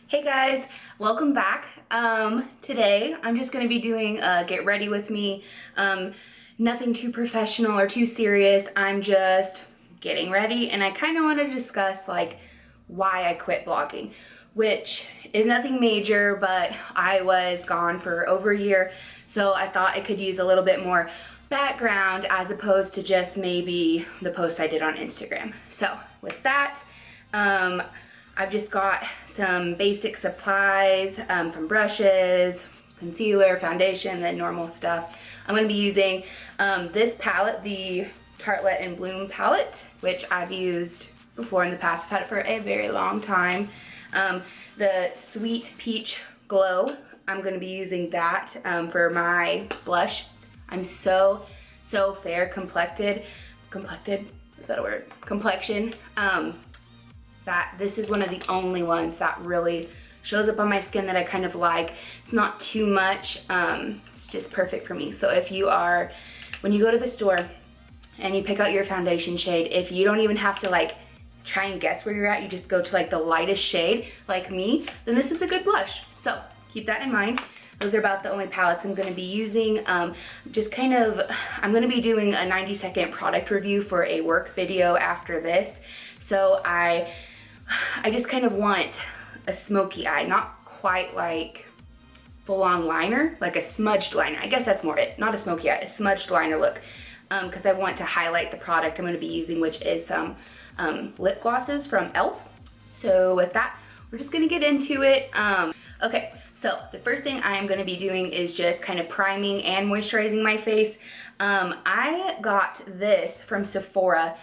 Hey guys, welcome back. Today I'm just going to be doing a get ready with me. Nothing too professional or too serious. I'm just getting ready, and I kind of want to discuss like why I quit blogging, which is nothing major, but I was gone for over a year, so I thought I could use a little bit more background as opposed to just maybe the post I did on Instagram. So with that, I've just got some basic supplies, some brushes, concealer, foundation, then normal stuff. I'm going to be using this palette, the Tartelette and Bloom palette, which I've used before in the past. I've had it for a very long time. The Sweet Peach Glow, I'm going to be using that for my blush. I'm so fair complected, is that a word? Complexion. That this is one of the only ones that really shows up on my skin that I kind of like. It's not too much, it's just perfect for me. So if you are, when you go to the store and you pick out your foundation shade, if you don't even have to like try and guess where you're at, you just go to like the lightest shade like me, then this is a good blush. So keep that in mind. Those are about the only palettes I'm going to be using. I'm going to be doing a 90-second product review for a work video after this. So I just kind of want a smoky eye, not quite like full-on liner, like a smudged liner. I guess that's more it, not a smoky eye, a smudged liner look. Because I want to highlight the product I'm going to be using, which is some lip glosses from e.l.f. So with that, we're just going to get into it. Okay, so the first thing I am going to be doing is just kind of priming and moisturizing my face. I got this from Sephora.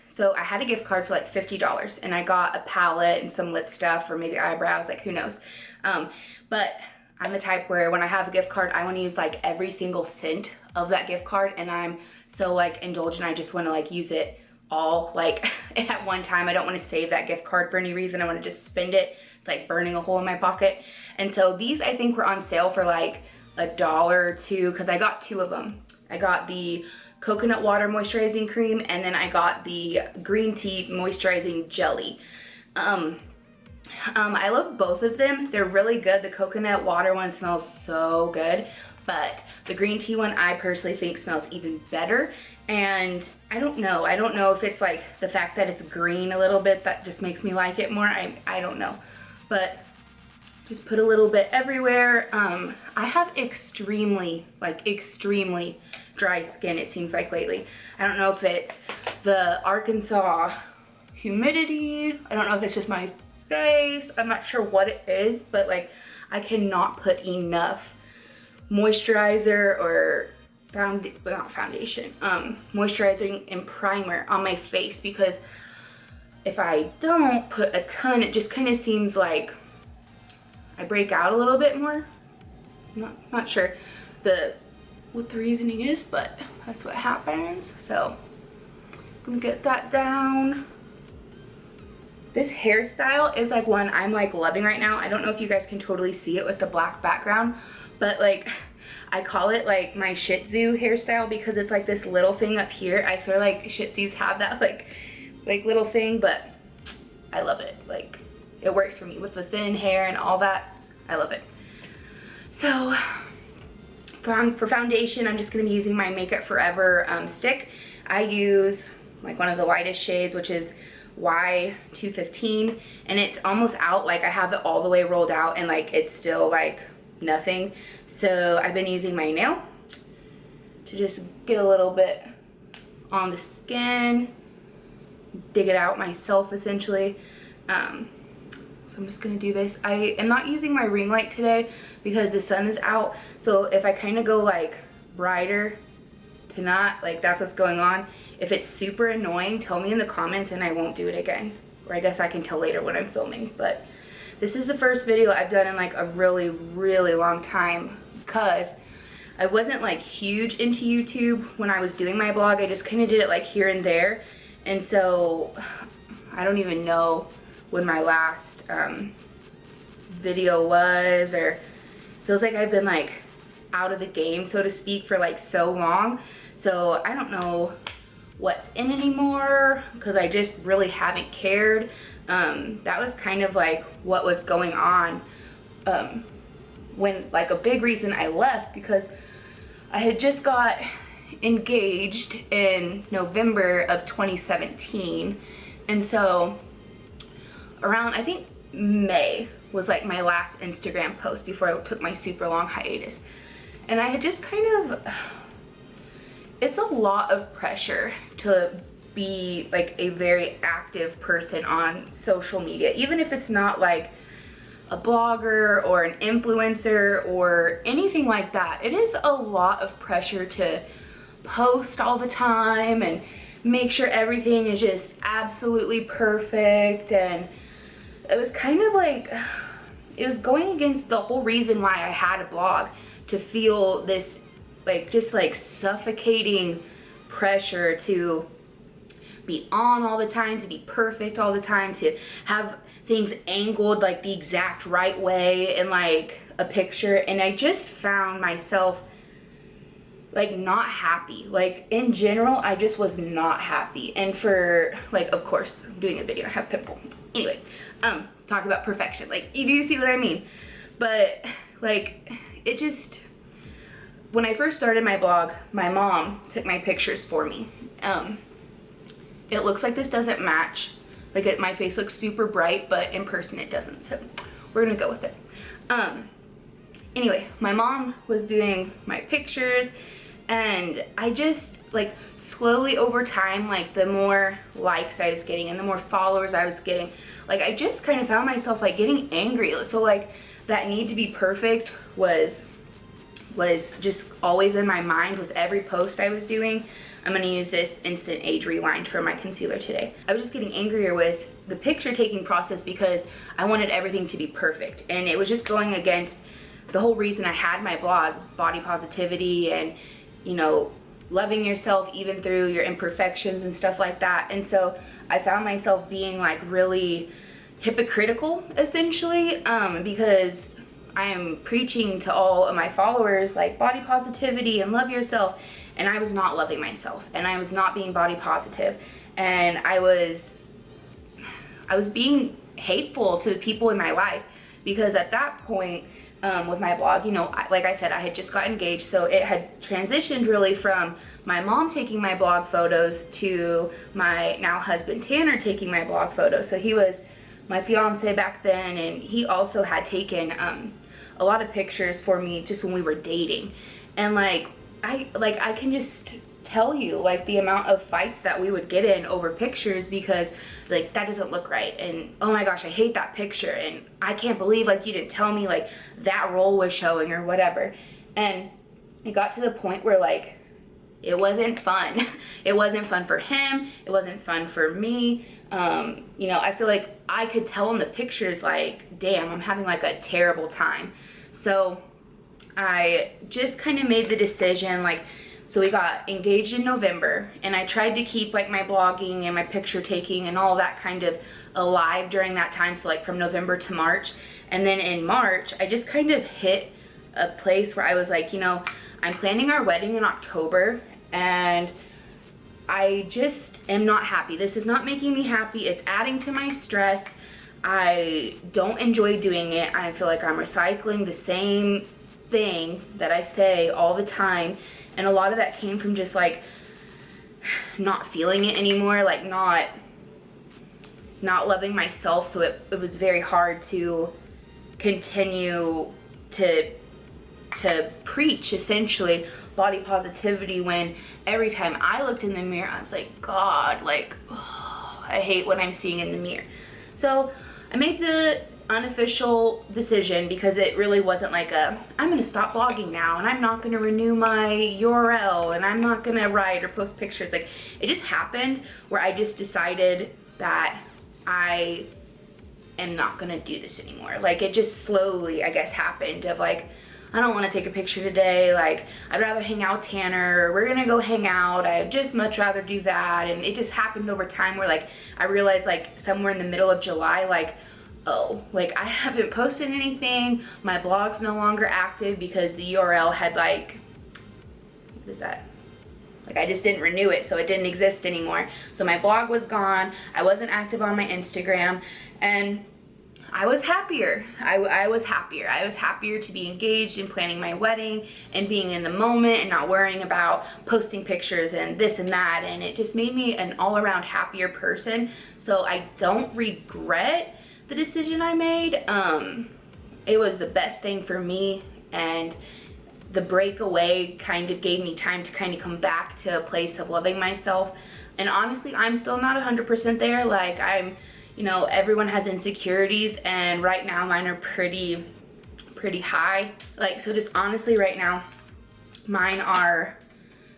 So I had a gift card for like $50, and I got a palette and some lip stuff or maybe eyebrows, like who knows. But I'm the type where when I have a gift card, I want to use like every single cent of that gift card, and I'm so like indulgent. I just want to like use it all like at one time. I don't want to save that gift card for any reason. I want to just spend it. It's like burning a hole in my pocket. And so these I think were on sale for like $1 or $2 because I got two of them. I got the coconut water moisturizing cream, and then I got the green tea moisturizing jelly. I love both of them. They're really good. The coconut water one smells so good, but the green tea one I personally think smells even better. And I don't know if it's like the fact that it's green a little bit that just makes me like it more. I don't know, but just put a little bit everywhere. I have extremely dry skin, it seems like lately. I don't know if it's the Arkansas humidity. I don't know if it's just my face. I'm not sure what it is, but like I cannot put enough moisturizer or moisturizing and primer on my face, because if I don't put a ton, it just kind of seems like I break out a little bit more. Not sure what the reasoning is, but that's what happens. So I'm gonna get that down. This hairstyle is like one I'm like loving right now. I don't know if you guys can totally see it with the black background, but like I call it like my Shih Tzu hairstyle because it's like this little thing up here. I swear like Shih Tzus have that like little thing, but I love it. Like it works for me with the thin hair and all that. I love it. So for foundation, I'm just going to be using my Makeup Forever stick. I use like one of the lightest shades, which is Y215, and it's almost out. Like I have it all the way rolled out, and like it's still like nothing. So I've been using my nail to just get a little bit on the skin, dig it out myself essentially. So I'm just gonna do this. I am not using my ring light today because the sun is out. So if I kind of go like brighter to not, like that's what's going on. If it's super annoying, tell me in the comments and I won't do it again. Or I guess I can tell later when I'm filming. But this is the first video I've done in like a really long time, because I wasn't like huge into YouTube when I was doing my blog. I just kind of did it like here and there. And so I don't even know when my last video was, or feels like I've been like out of the game, so to speak, for like so long. So I don't know what's in anymore because I just really haven't cared. That was kind of like what was going on when, like, a big reason I left, because I had just got engaged in November of 2017, and so around, I think, May was like my last Instagram post before I took my super long hiatus. And I had just kind of, it's a lot of pressure to be like a very active person on social media, even if it's not like a blogger or an influencer or anything like that. It is a lot of pressure to post all the time and make sure everything is just absolutely perfect. And it was kind of like, it was going against the whole reason why I had a blog, to feel this like just like suffocating pressure to be on all the time, to be perfect all the time, to have things angled like the exact right way in like a picture. And I just found myself like not happy. Like in general, I just was not happy. And for like, of course, I'm doing a video, I have a pimple. Anyway, talk about perfection. Like, you do see what I mean? But like, it just, when I first started my blog, my mom took my pictures for me. It looks like this doesn't match. Like, my face looks super bright, but in person it doesn't. So we're gonna go with it. Anyway, my mom was doing my pictures, and I just, like, slowly over time, like, the more likes I was getting and the more followers I was getting, like, I just kind of found myself, like, getting angry. So, like, that need to be perfect was just always in my mind with every post I was doing. I'm gonna use this instant age rewind for my concealer today. I was just getting angrier with the picture taking process because I wanted everything to be perfect. And it was just going against the whole reason I had my blog, body positivity and, you know, loving yourself even through your imperfections and stuff like that. And so I found myself being like really hypocritical essentially, because I am preaching to all of my followers like body positivity and love yourself, and I was not loving myself, and I was not being body positive, and I was being hateful to the people in my life, because at that point with my blog, you know, like I said, I had just got engaged, so it had transitioned really from my mom taking my blog photos to my now husband Tanner taking my blog photos. So he was my fiance back then, and he also had taken a lot of pictures for me just when we were dating. And I can just tell you like the amount of fights that we would get in over pictures, because like that doesn't look right, and oh my gosh, I hate that picture, and I can't believe like you didn't tell me like that roll was showing or whatever. And it got to the point where like it wasn't fun. It wasn't fun for him, it wasn't fun for me. You know, I feel like I could tell in the pictures like, damn, I'm having like a terrible time. So I just kind of made the decision, like, so we got engaged in November, and I tried to keep like my blogging and my picture taking and all that kind of alive during that time, so like from November to March. And then in March, I just kind of hit a place where I was like, you know, I'm planning our wedding in October, and I just am not happy. This is not making me happy. It's adding to my stress. I don't enjoy doing it. I feel like I'm recycling the same thing that I say all the time. And a lot of that came from just like not feeling it anymore, like not loving myself. So it was very hard to continue to preach essentially body positivity when every time I looked in the mirror I was like, God, like, oh, I hate what I'm seeing in the mirror. So I made the unofficial decision, because it really wasn't like I'm gonna stop blogging now and I'm not gonna renew my URL and I'm not gonna write or post pictures. Like, it just happened where I just decided that I am not gonna do this anymore. Like, it just slowly, I guess, happened of like, I don't want to take a picture today, like I'd rather hang out with Tanner, we're gonna go hang out, I'd just much rather do that. And it just happened over time where like I realized like somewhere in the middle of July, like, oh, like I haven't posted anything, my blog's no longer active because the URL had like, what is that? Like I just didn't renew it, so it didn't exist anymore. So my blog was gone. I wasn't active on my Instagram, and I was happier. I was happier. I was happier to be engaged in planning my wedding and being in the moment and not worrying about posting pictures and this and that. And it just made me an all-around happier person. So I don't regret the decision I made. It was the best thing for me, and the breakaway kind of gave me time to kind of come back to a place of loving myself. And honestly, I'm still not 100% there. Like you know, everyone has insecurities, and right now mine are pretty high. Like, so just honestly right now, mine are,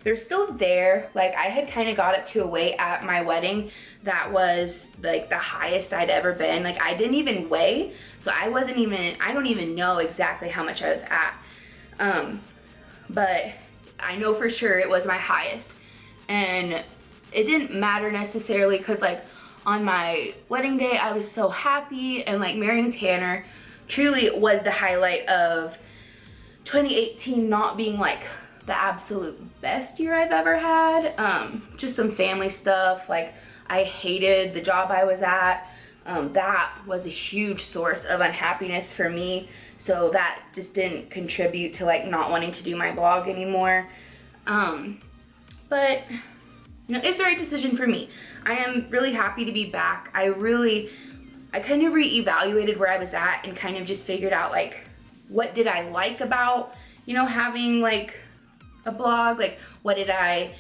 they're still there. Like I had kind of got up to a weight at my wedding that was like the highest I'd ever been. Like I didn't even weigh, so I don't even know exactly how much I was at. But I know for sure it was my highest, and it didn't matter necessarily because like on my wedding day I was so happy, and like marrying Tanner truly was the highlight of 2018 not being like the absolute best year I've ever had. Just some family stuff. Like I hated the job I was at. That was a huge source of unhappiness for me. So that just didn't contribute to like not wanting to do my blog anymore. But you know, it's the right decision for me. I am really happy to be back. I kind of reevaluated where I was at and kind of just figured out like, what did I like about, you know, having like a blog? Like what did I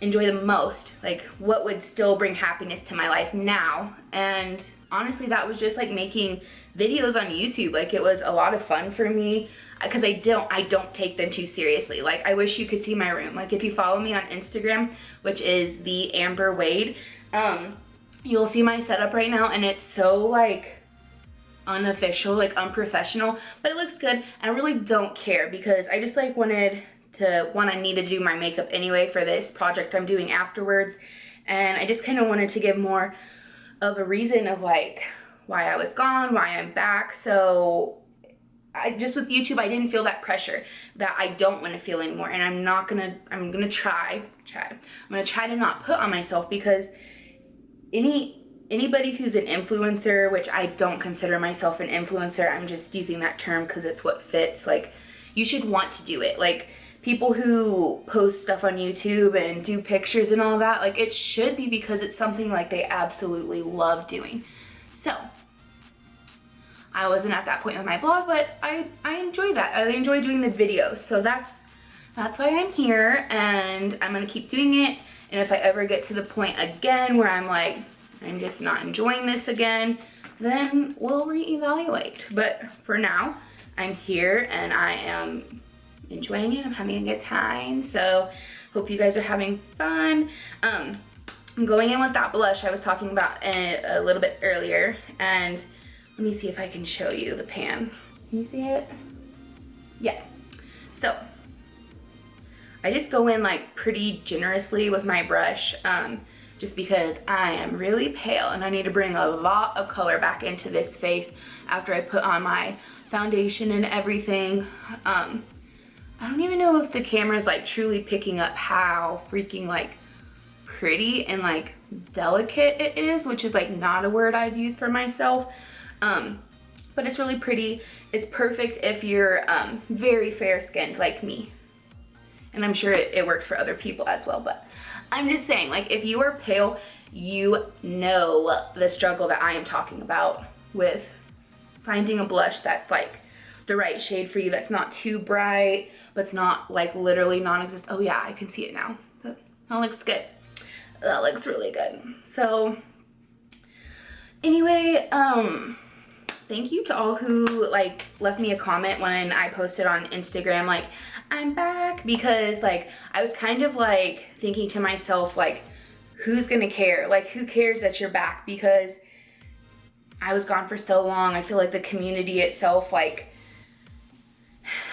enjoy the most? Like what would still bring happiness to my life now? And honestly, that was just like making videos on YouTube. Like it was a lot of fun for me because I don't take them too seriously. Like I wish you could see my room. Like if you follow me on Instagram, which is the Amber Wade, you'll see my setup right now, and it's so like unofficial, like unprofessional, but it looks good. And I really don't care because I just like I needed to do my makeup anyway for this project I'm doing afterwards, and I just kind of wanted to give more of a reason of like why I was gone, why I'm back. So I just, with YouTube, I didn't feel that pressure that I don't want to feel anymore, and I'm gonna try to not put on myself, because anybody who's an influencer, which I don't consider myself an influencer, I'm just using that term because it's what fits, like you should want to do it. Like people who post stuff on YouTube and do pictures and all that, like it should be because it's something like they absolutely love doing. So I wasn't at that point with my blog, but I enjoy that. I enjoy doing the videos. So that's why I'm here, and I'm gonna keep doing it. And if I ever get to the point again where I'm like, I'm just not enjoying this again, then we'll reevaluate. But for now, I'm here and I am enjoying it. I'm having a good time. So hope you guys are having fun. I'm going in with that blush I was talking about a little bit earlier, and let me see if I can show you the pan. Can you see it? Yeah. So I just go in like pretty generously with my brush, just because I am really pale and I need to bring a lot of color back into this face after I put on my foundation and everything. I don't even know if the camera is like truly picking up how freaking like pretty and like delicate it is, which is like not a word I'd use for myself. But it's really pretty. It's perfect if you're very fair skinned like me. And I'm sure it works for other people as well, but I'm just saying, like, if you are pale, you know the struggle that I am talking about with finding a blush that's like the right shade for you, that's not too bright, but it's not like literally non-existent. Oh yeah, I can see it now. That looks good. That looks really good. So anyway, thank you to all who like left me a comment when I posted on Instagram like, I'm back, because like I was kind of like thinking to myself like, who's gonna care? Like, who cares that you're back? Because I was gone for so long. I feel like the community itself like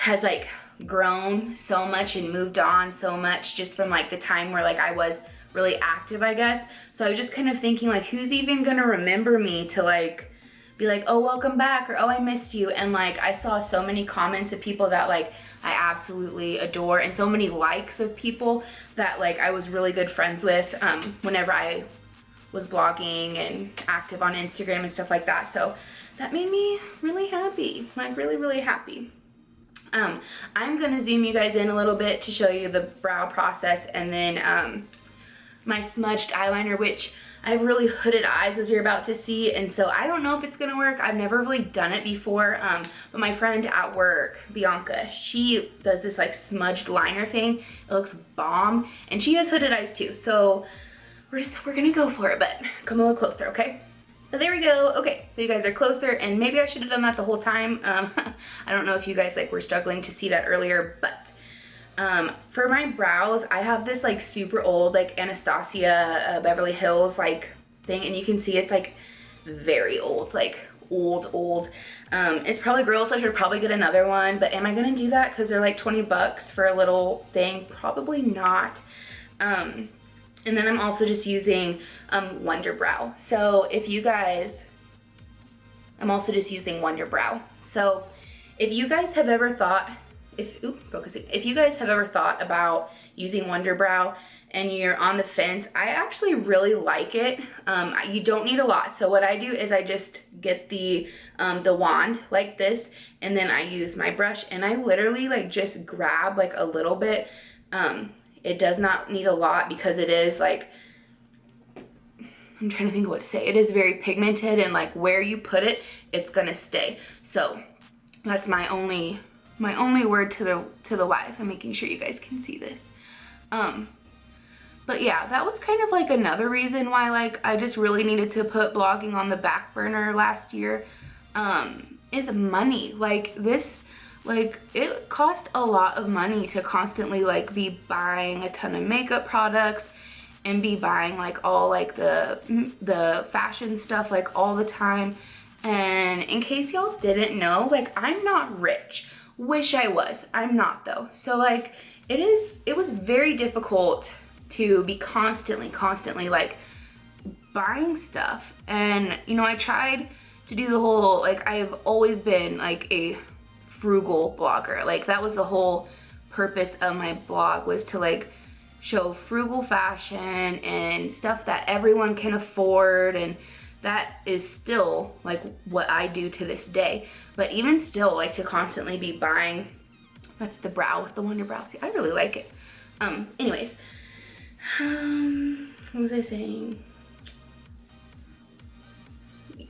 has like grown so much and moved on so much just from like the time where like I was really active, I guess. So I was just kind of thinking like, who's even gonna remember me to like be like, oh, welcome back, or oh, I missed you. And like I saw so many comments of people that like I absolutely adore, and so many likes of people that like I was really good friends with whenever I was blogging and active on Instagram and stuff like that. So that made me really happy, like really happy. I'm gonna zoom you guys in a little bit to show you the brow process, and then my smudged eyeliner, which I have really hooded eyes, as you're about to see, and so I don't know if it's gonna work. I've never really done it before, but my friend at work, Bianca, she does this like smudged liner thing. It looks bomb, and she has hooded eyes too, so we're gonna go for it, but come a little closer, okay? So there we go. Okay, so you guys are closer, and maybe I should have done that the whole time. I don't know if you guys like were struggling to see that earlier, but for my brows, I have this like super old like Anastasia Beverly Hills like thing, and you can see it's like very old, like old. It's probably gross. I should probably get another one, but am I gonna do that because they're like 20 bucks for a little thing? Probably not. And then I'm also just using Wonder Brow. So if you guys, I'm also just using Wonder Brow. So if you guys have ever thought, if you guys have ever thought about using Wonder Brow and you're on the fence, I actually really like it. You don't need a lot. So what I do is I just get the wand like this, and then I use my brush, and I literally like just grab like a little bit. It does not need a lot because it is like, I'm trying to think of what to say. It is very pigmented, and like where you put it, it's gonna stay. So that's my only word to the wise. I'm making sure you guys can see this. But yeah, that was kind of like another reason why like I just really needed to put blogging on the back burner last year, is money. Like this, like it cost a lot of money to constantly like be buying a ton of makeup products and be buying like all like the fashion stuff like all the time. And in case y'all didn't know, like I'm not rich. Wish I was. I'm not though. So like it was very difficult to be constantly like buying stuff. And you know, I tried to do the whole, like I've always been like a frugal blogger. Like that was the whole purpose of my blog, was to like show frugal fashion and stuff that everyone can afford, and that is still like what I do to this day. But even still, like to constantly be buying, that's the brow with the Wonder Brow. See, I really like it. Anyways, what was I saying?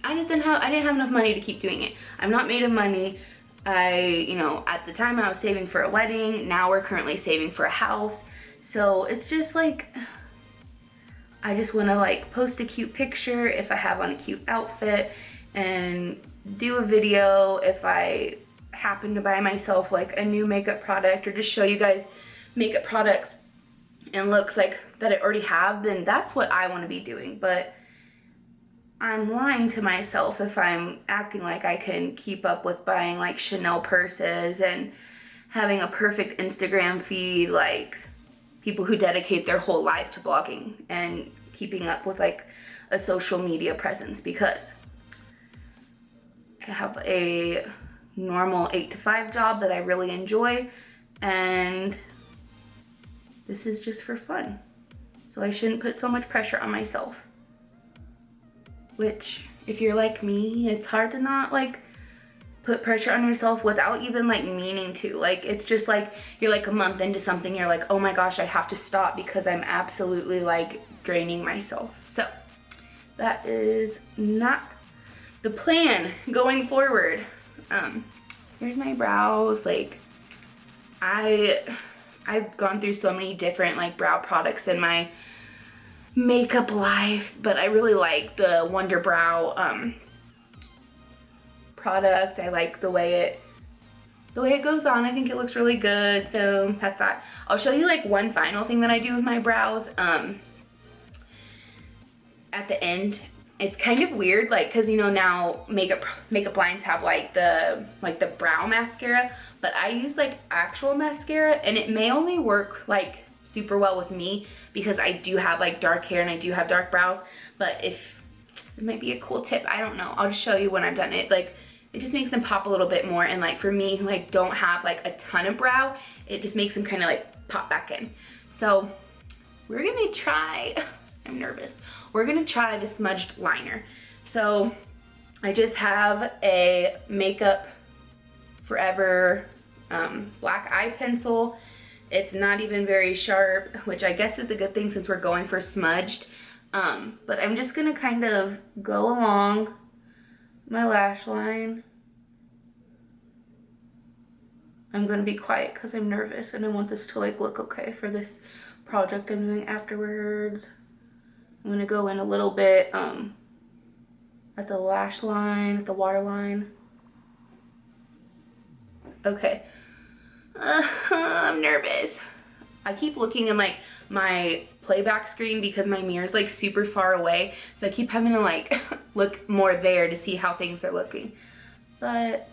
I didn't have enough money to keep doing it. I'm not made of money. You know, at the time I was saving for a wedding. Now we're currently saving for a house. So it's just like, I just want to like post a cute picture if I have on a cute outfit, and do a video if I happen to buy myself like a new makeup product, or just show you guys makeup products and looks like that I already have. Then that's what I want to be doing. But I'm lying to myself if I'm acting like I can keep up with buying like Chanel purses and having a perfect Instagram feed like people who dedicate their whole life to blogging and keeping up with like a social media presence, because I have a normal 8-to-5 job that I really enjoy, and this is just for fun. So I shouldn't put so much pressure on myself. Which, if you're like me, it's hard to not like put pressure on yourself without even like meaning to. Like it's just like you're like a month into something, you're like, oh my gosh, I have to stop because I'm absolutely like draining myself. So that is not the plan going forward. Here's my brows. Like I've gone through so many different like brow products in my makeup life, but I really like the Wonder Brow product. I like the way it goes on. I think it looks really good. So that's that. I'll show you like one final thing that I do with my brows at the end. It's kind of weird, like, because you know now makeup lines have like the brow mascara, but I use like actual mascara, and it may only work like super well with me because I do have like dark hair and I do have dark brows. But if it might be a cool tip. I don't know. I'll just show you when I've done it. Like, it just makes them pop a little bit more. And like for me, who like don't have like a ton of brow, it just makes them kind of like pop back in. So we're gonna try, I'm nervous. We're gonna try the smudged liner. So I just have a Makeup Forever black eye pencil. It's not even very sharp, which I guess is a good thing since we're going for smudged. But I'm just gonna kind of go along my lash line. I'm gonna be quiet because I'm nervous and I want this to like look okay for this project I'm doing afterwards. I'm gonna go in a little bit at the lash line, at the waterline. Okay. I'm nervous. I keep looking at like my playback screen because my mirror's like super far away, so I keep having to like look more there to see how things are looking. But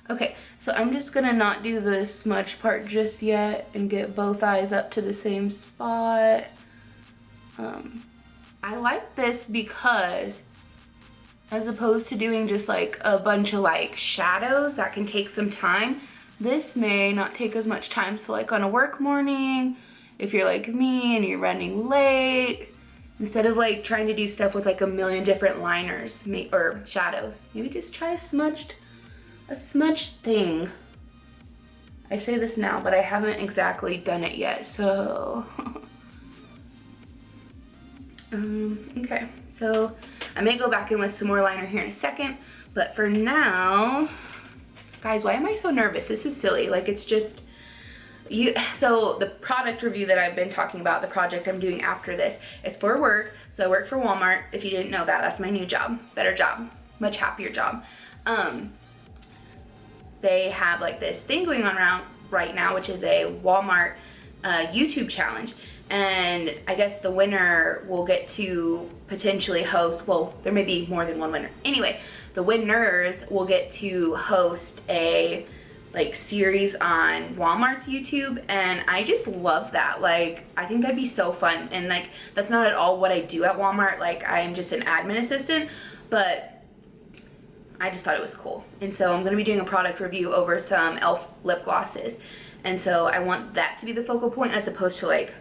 okay, so I'm just gonna not do the smudge part just yet and get both eyes up to the same spot. I like this because as opposed to doing just like a bunch of like shadows that can take some time, this may not take as much time. So like on a work morning, if you're like me and you're running late, instead of like trying to do stuff with like a million different liners or shadows, maybe just try a smudged thing. I say this now, but I haven't exactly done it yet, so okay, so I may go back in with some more liner here in a second, but for now, guys, why am I so nervous? This is silly. Like, it's just so the product review that I've been talking about, the project I'm doing after this, it's for work. So I work for Walmart. If you didn't know that, that's my new job. Better job, much happier job. They have like this thing going on around right now, which is a Walmart YouTube challenge. And I guess the winner will get to potentially host, well, there may be more than one winner. Anyway, the winners will get to host a like series on Walmart's YouTube, and I just love that. Like, I think that'd be so fun. And like, that's not at all what I do at Walmart. Like, I'm just an admin assistant, but I just thought it was cool. And so I'm gonna be doing a product review over some e.l.f. lip glosses. And so I want that to be the focal point as opposed to like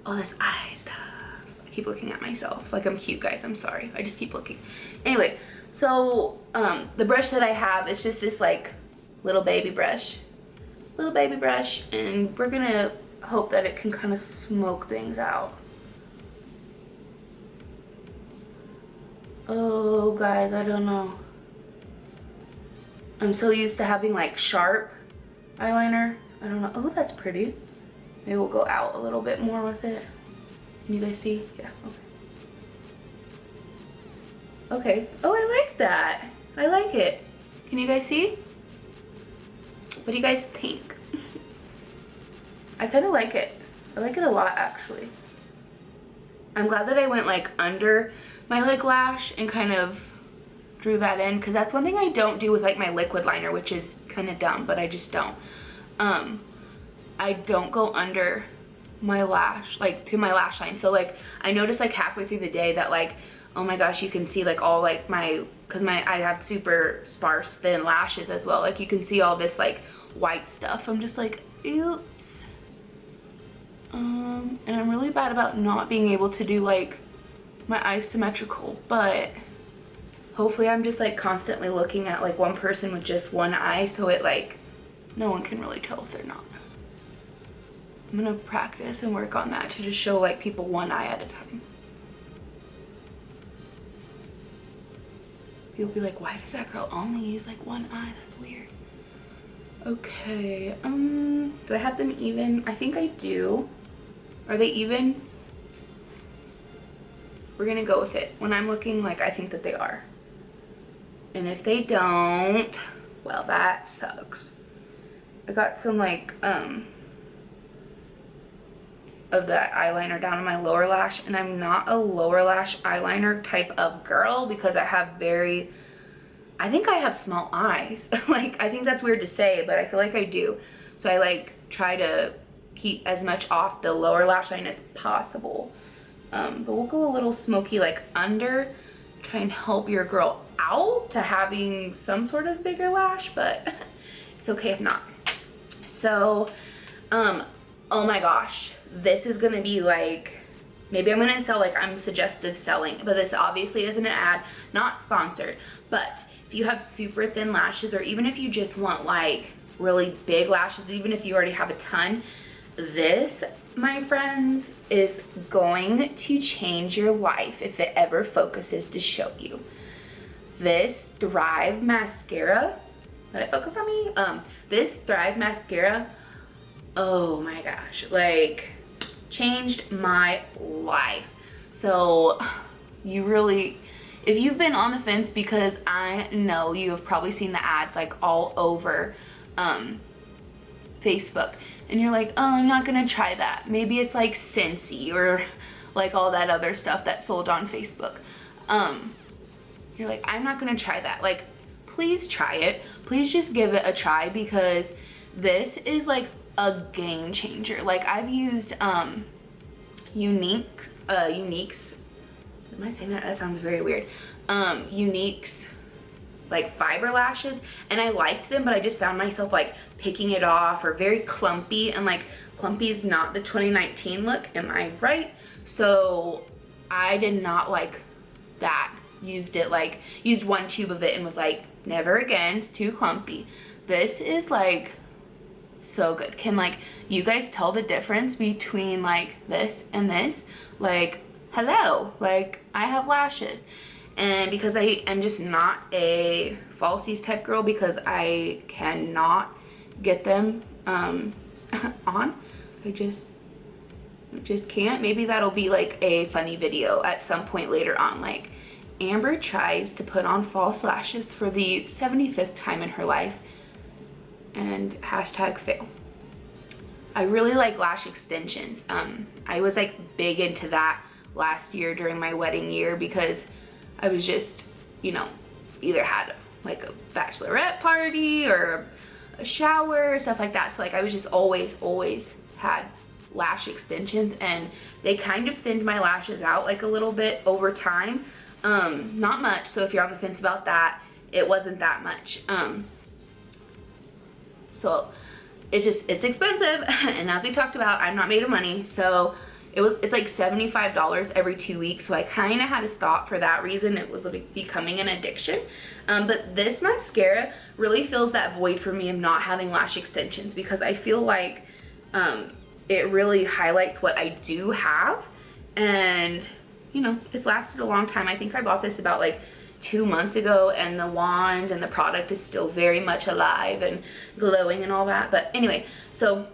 all this eye stuff. I keep looking at myself. Like, I'm cute, guys, I'm sorry. I just keep looking. Anyway, so the brush that I have is just this like little baby brush, and we're gonna hope that it can kind of smoke things out. Oh guys, I don't know. I'm so used to having like sharp eyeliner. I don't know. Oh, that's pretty. Maybe we'll go out a little bit more with it. Can you guys see? Yeah, okay. Okay. Oh, I like that. I like it. Can you guys see? What do you guys think? I kind of like it. I like it a lot, actually. I'm glad that I went like under my like lash and kind of drew that in, because that's one thing I don't do with like my liquid liner, which is kind of dumb, but I just don't. I don't go under my lash, like to my lash line. So like I noticed like halfway through the day that like, oh my gosh, you can see like all like my, because I have super sparse thin lashes as well. Like you can see all this like white stuff. I'm just like, oops. And I'm really bad about not being able to do like my eyes symmetrical, but hopefully I'm just like constantly looking at like one person with just one eye, so it like no one can really tell if they're not. I'm gonna practice and work on that to just show like people one eye at a time. You'll be like, why does that girl only use like one eye? That's weird. Okay, do I have them even? I think I do. Are they even? We're gonna go with it. When I'm looking, like, I think that they are. And if they don't, well, that sucks. I got some like of that eyeliner down in my lower lash, and I'm not a lower lash eyeliner type of girl because I have I think I have small eyes. Like, I think that's weird to say, but I feel like I do. So I like try to keep as much off the lower lash line as possible. But we'll go a little smoky like under, try and help your girl out to having some sort of bigger lash, but it's okay if not. So, oh my gosh, this is gonna be like, maybe I'm gonna sell, like I'm suggestive selling, but this obviously isn't an ad, not sponsored. But if you have super thin lashes, or even if you just want like really big lashes, even if you already have a ton, this, my friends, is going to change your life if it ever focuses to show you. This Thrive mascara, did it focus on me? This Thrive mascara, oh my gosh, like changed my life. So you really, if you've been on the fence, because I know you have probably seen the ads like all over Facebook, and you're like, oh, I'm not gonna try that. Maybe it's like Scentsy or like all that other stuff that's sold on Facebook. You're like, I'm not gonna try that. Like, please try it. Please just give it a try, because this is like a game changer. Like, I've used Unique's, am I saying that? That sounds very weird. Unique's like fiber lashes, and I liked them, but I just found myself like picking it off, or very clumpy, and like clumpy is not the 2019 look, am I right? So I did not like that. Used one tube of it and was like, never again, it's too clumpy. This is like so good. Can like you guys tell the difference between like this and this? Like, hello, like I have lashes. And because I am just not a falsies type girl, because I cannot get them on, I just can't. Maybe that'll be like a funny video at some point later on, like Amber tries to put on false lashes for the 75th time in her life, and hashtag fail. I really like lash extensions. I was like big into that last year during my wedding year, because I was just, you know, either had like a bachelorette party or a shower or stuff like that. So like I was just always had lash extensions, and they kind of thinned my lashes out like a little bit over time. Not much, so if you're on the fence about that, it wasn't that much. So it's expensive, and as we talked about, I'm not made of money, so it's like $75 every 2 weeks, so I kind of had to stop for that reason. It was like becoming an addiction. But this mascara really fills that void for me of not having lash extensions, because I feel like it really highlights what I do have, and you know, it's lasted a long time. I think I bought this about like 2 months ago, and the wand and the product is still very much alive and glowing and all that. But anyway, so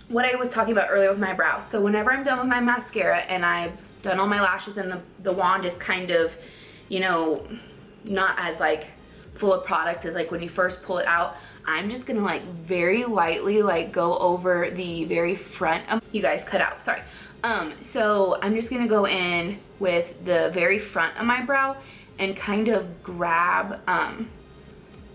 what I was talking about earlier with my brows. So whenever I'm done with my mascara and I've done all my lashes, and the wand is kind of, you know, not as like full of product as like when you first pull it out, I'm just gonna like very lightly like go over the very front. You guys cut out, sorry. So I'm just gonna go in with the very front of my brow and kind of grab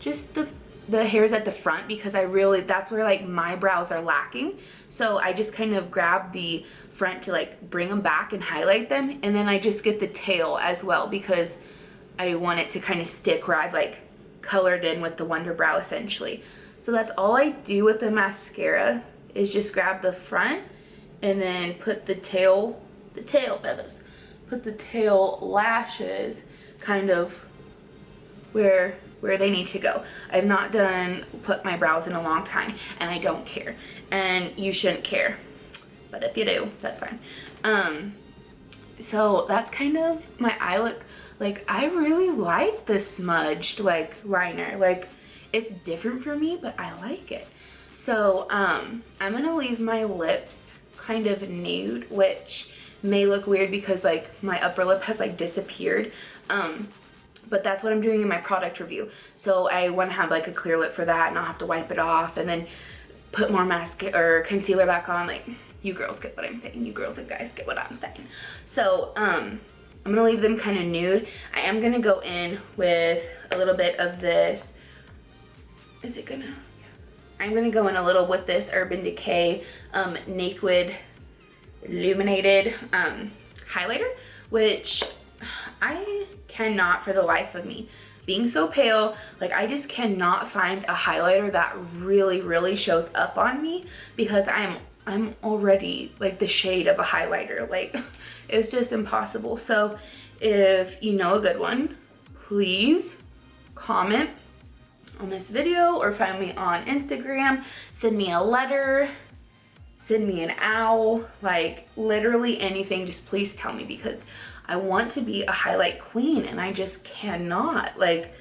just the hairs at the front, because that's where like my brows are lacking. So I just kind of grab the front to like bring them back and highlight them, and then I just get the tail as well, because I want it to kind of stick where I've like colored in with the Wonder Brow essentially. So that's all I do with the mascara, is just grab the front and then put the tail feathers, put the tail lashes kind of where they need to go. I've not put my brows in a long time, and I don't care, and you shouldn't care, but if you do, that's fine. So that's kind of my eye look. Like, I really like the smudged like liner. Like, it's different for me, but I like it. So I'm gonna leave my lips kind of nude, which may look weird because like my upper lip has like disappeared, but that's what I'm doing in my product review. So I want to have like a clear lip for that, and I'll have to wipe it off and then put more mascara or concealer back on. Like, you girls get what I'm saying. You girls and guys get what I'm saying. So I'm gonna leave them kind of nude. I am gonna go in with a little bit of this. Is it gonna? Yeah. I'm gonna go in a little with this Urban Decay Naked Illuminated highlighter, which I cannot for the life of me. Being so pale, like I just cannot find a highlighter that really shows up on me, because I'm already like the shade of a highlighter. Like it's just impossible. So if you know a good one, please comment on this video or find me on Instagram, send me a letter, send me an owl, like literally anything. Just please tell me, because I want to be a highlight queen and I just cannot. Like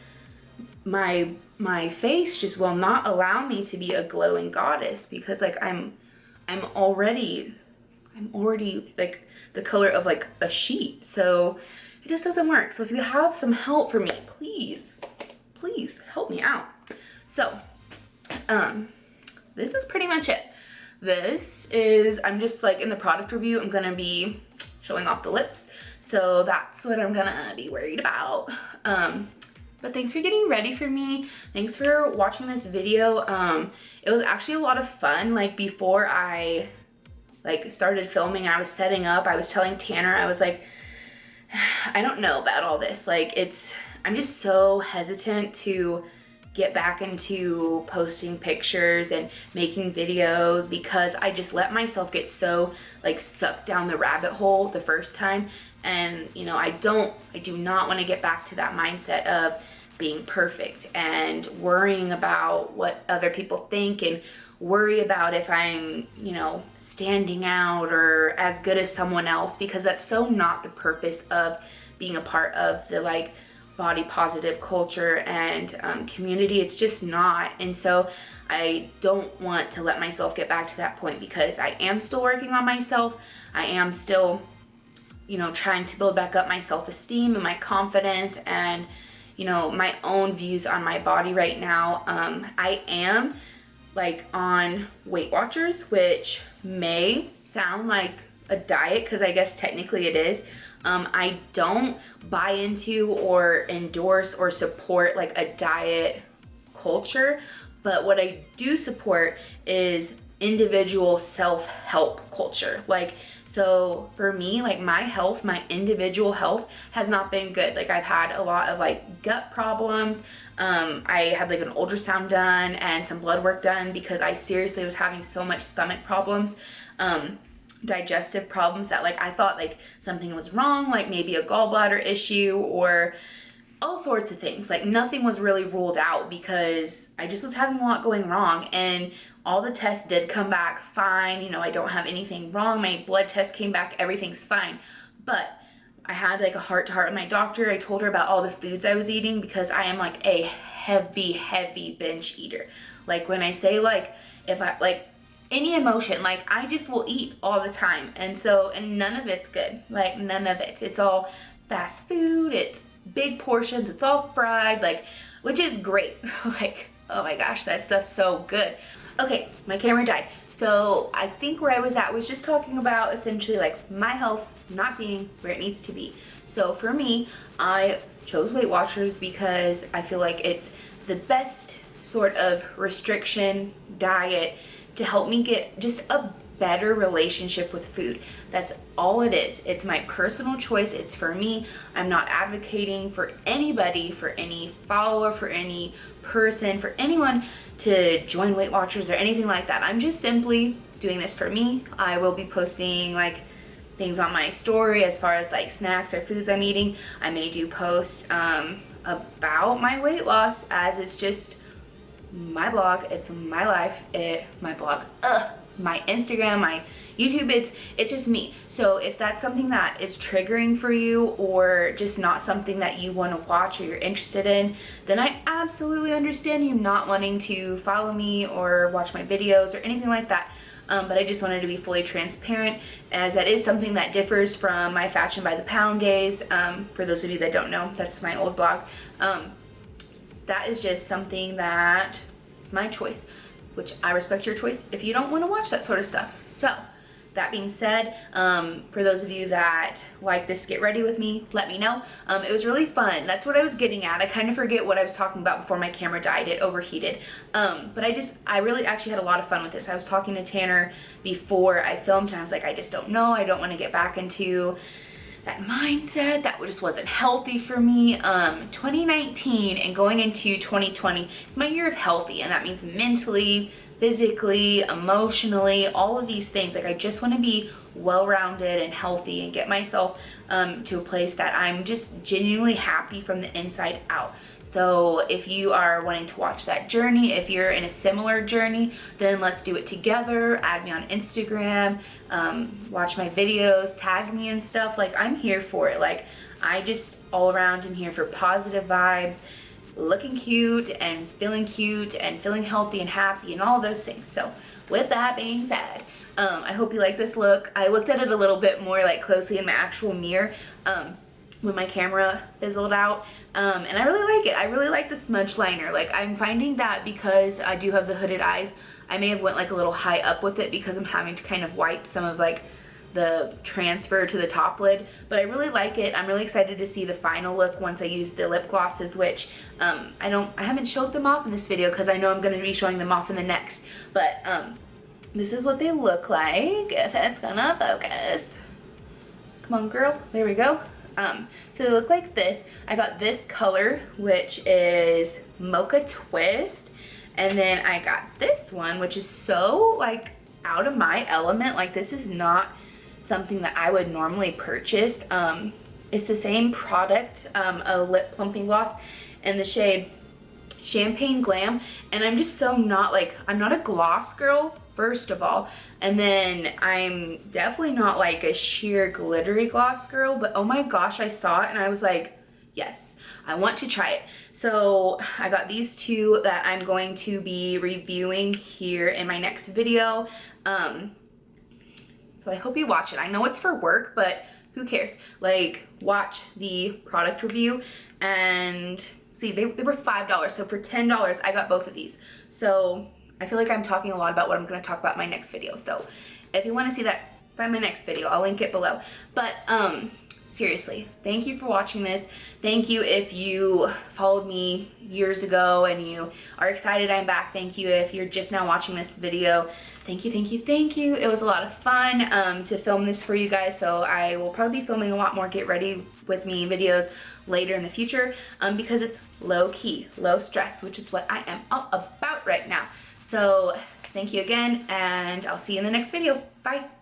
my face just will not allow me to be a glowing goddess, because like I'm already like the color of like a sheet. So it just doesn't work. So if you have some help for me, please help me out. So this is pretty much it. I'm just like in the product review, I'm gonna be showing off the lips. So that's what I'm gonna be worried about. But thanks for getting ready for me. Thanks for watching this video. It was actually a lot of fun. Like before I like started filming, I was setting up, I was telling Tanner, I was like, I don't know about all this. Like I'm just so hesitant to get back into posting pictures and making videos, because I just let myself get so like sucked down the rabbit hole the first time. And you know, I do not want to get back to that mindset of being perfect and worrying about what other people think, and worry about if I'm, you know, standing out or as good as someone else, because that's so not the purpose of being a part of the like body positive culture and community. It's just not. And so I don't want to let myself get back to that point, because I am still working on myself. I am still, you know, trying to build back up my self-esteem and my confidence and, you know, my own views on my body right now. I am like on Weight Watchers, which may sound like a diet, because I guess technically it is. I don't buy into or endorse or support like a diet culture, but what I do support is individual self-help culture. Like, so for me, like my health, my individual health has not been good. Like I've had a lot of like gut problems. I had like an ultrasound done and some blood work done, because I seriously was having so much stomach problems, digestive problems, that like I thought like something was wrong, like maybe a gallbladder issue or all sorts of things. Like nothing was really ruled out, because I just was having a lot going wrong, and all the tests did come back fine. You know, I don't have anything wrong. My blood test came back, everything's fine. But I had like a heart-to-heart with my doctor. I told her about all the foods I was eating, because I am like a heavy binge eater. Like when I say like, if I like any emotion, like I just will eat all the time. And none of it's good. Like none of it. It's all fast food. It's big portions. It's all fried, like, which is great. Like, oh my gosh, that stuff's so good. Okay, my camera died. So I think where I was at was just talking about essentially like my health not being where it needs to be. So for me, I chose Weight Watchers because I feel like it's the best sort of restriction diet to help me get just a better relationship with food. That's all it is. It's my personal choice. It's for me. I'm not advocating for anybody, for any follower, for any person, for anyone to join Weight Watchers or anything like that. I'm just simply doing this for me. I will be posting like things on my story as far as like snacks or foods I'm eating. I may do posts about my weight loss, as it's just my blog, it's my life, my Instagram, my YouTube, it's just me. So if that's something that is triggering for you, or just not something that you want to watch or you're interested in, then I absolutely understand you not wanting to follow me or watch my videos or anything like that. But I just wanted to be fully transparent, as that is something that differs from my Fashion by the Pound days. For those of you that don't know, that's my old blog. That is just something that is my choice, which I respect your choice if you don't want to watch that sort of stuff. So that being said, for those of you that like this Get Ready With Me, let me know. It was really fun. That's what I was getting at. I kind of forget what I was talking about before my camera died. It overheated. But I really actually had a lot of fun with this. I was talking to Tanner before I filmed, and I was like, I just don't know. I don't want to get back into that mindset that just wasn't healthy for me. 2019 and going into 2020, it's my year of healthy, and that means mentally, physically, emotionally, all of these things. Like, I just want to be well-rounded and healthy and get myself to a place that I'm just genuinely happy from the inside out. So if you are wanting to watch that journey, if you're in a similar journey, then let's do it together. Add me on Instagram, watch my videos, tag me and stuff. Like, I'm here for it. Like, I just all around am here for positive vibes, looking cute and feeling healthy and happy and all those things. So with that being said, I hope you like this look. I looked at it a little bit more like closely in my actual mirror when my camera fizzled out, and I really like it. I really like the smudge liner. Like, I'm finding that because I do have the hooded eyes, I may have went like a little high up with it because I'm having to kind of wipe some of like the transfer to the top lid, but I really like it. I'm really excited to see the final look once I use the lip glosses, which I haven't showed them off in this video because I know I'm going to be showing them off in the next, but this is what they look like, if it's gonna focus. Come on, girl. There we go. So they look like this. I got this color, which is Mocha Twist, and then I got this one, which is so like out of my element. Like, this is not something that I would normally purchase. It's the same product, a lip plumping gloss in the shade Champagne Glam, and I'm just so not like, I'm not a gloss girl, first of all, and then I'm definitely not like a sheer glittery gloss girl, but oh my gosh, I saw it and I was like, yes, I want to try it. So I got these two that I'm going to be reviewing here in my next video. So I hope you watch it. I know it's for work, but who cares? Like, watch the product review and see, they were $5. So for $10, I got both of these. So I feel like I'm talking a lot about what I'm going to talk about in my next video. So if you want to see that, find my next video. I'll link it below. But seriously, thank you for watching this. Thank you if you followed me years ago and you are excited I'm back. Thank you if you're just now watching this video. Thank you, thank you, thank you. It was a lot of fun to film this for you guys. So I will probably be filming a lot more Get Ready With Me videos later in the future because it's low key, low stress, which is what I am all about right now. So thank you again, and I'll see you in the next video. Bye.